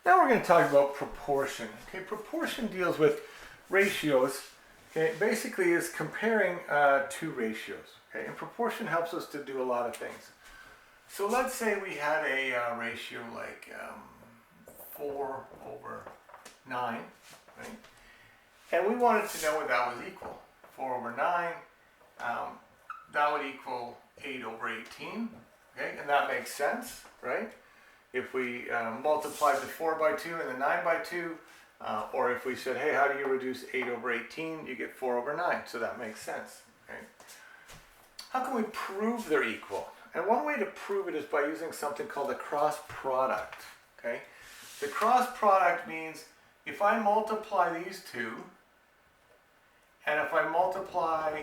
Now we're going to talk about proportion. Okay, proportion deals with ratios. Okay, basically is comparing two ratios. Okay, and proportion helps us to do a lot of things. So let's say we had a ratio like 4/9, right? And we wanted to know what that was equal. 4/9, that would equal 8/18. Okay, and that makes sense, right? If we multiplied the 4 by 2 and the 9 by 2, or if we said, hey, how do you reduce 8/18? You get 4/9, so that makes sense. Okay? How can we prove they're equal? And one way to prove it is by using something called the cross product. Okay? The cross product means if I multiply these two, and if I multiply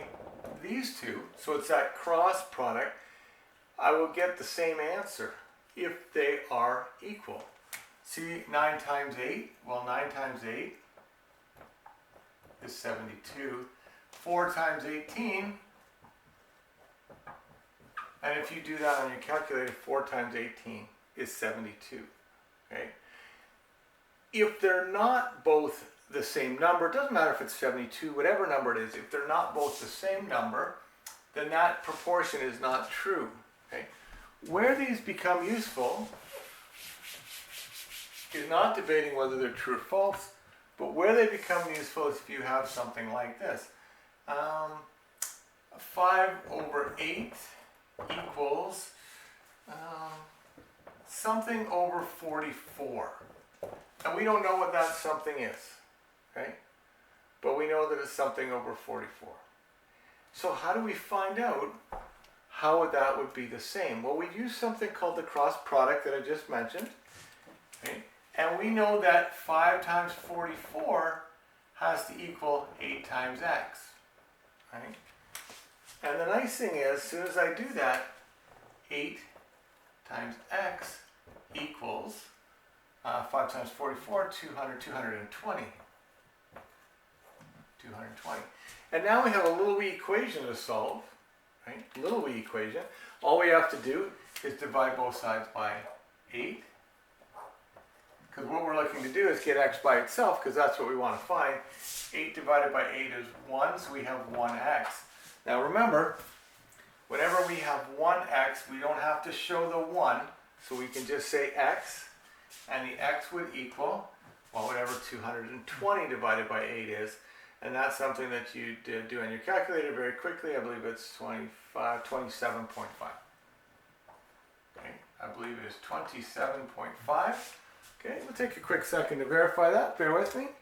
these two, so it's that cross product, I will get the same answer if they are equal. See, 9 times 8, well 9 times 8 is 72. 4 times 18, and if you do that on your calculator, 4 times 18 is 72. Okay? If they're not both the same number, it doesn't matter if it's 72, whatever number it is, if they're not both the same number, then that proportion is not true. Okay? Where these become useful is not debating whether they're true or false, but where they become useful is if you have something like this. 5/8 equals something over 44. And we don't know what that something is, okay? But we know that it's something over 44. So how do we find out how that would be the same? Well, we use something called the cross product that I just mentioned. Okay? And we know that 5 times 44 has to equal 8 times x. Right? And the nice thing is, as soon as I do that, 8 times x equals 5 times 44, 200, 220. 220. And now we have a little wee equation to solve. Right? Little wee equation. All we have to do is divide both sides by 8. Because what we're looking to do is get x by itself, because that's what we want to find. 8 divided by 8 is 1, so we have 1x. Now remember, whenever we have 1x, we don't have to show the 1, so we can just say x, and the x would equal, well, whatever 220 divided by 8 is. And that's something that you do on your calculator very quickly. I believe it's 27.5. Okay, I believe it is 27.5. Okay, we'll take a quick second to verify that. Bear with me.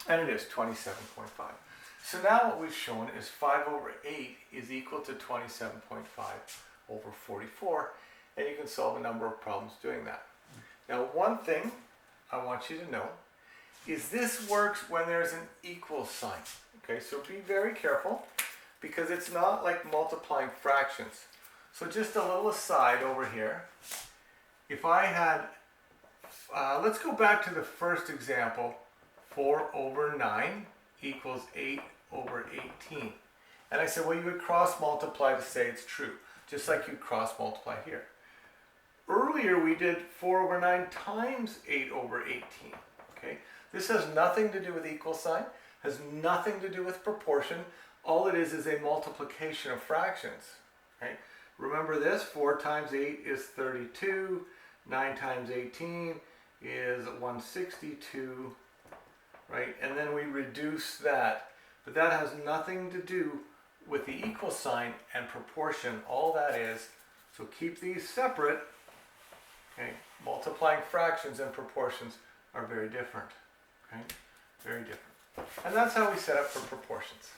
And it is 27.5. So now what we've shown is 5/8 is equal to 27.5/44. And you can solve a number of problems doing that. Now, one thing I want you to know is this works when there's an equal sign. Okay, so be very careful because it's not like multiplying fractions. So just a little aside over here. If I had, let's go back to the first example, 4/9 equals 8/18. And I said, well, you would cross multiply to say it's true, just like you cross multiply here. Earlier we did 4/9 times 8/18. Okay, this has nothing to do with equal sign, has nothing to do with proportion. All it is a multiplication of fractions. Okay, remember this: 4 times 8 is 32. 9 times 18 is 162. Right, and then we reduce that, but that has nothing to do with the equal sign and proportion. All that is, so keep these separate. Okay, multiplying fractions and proportions are very different. Okay, very different. And that's how we set up for proportions.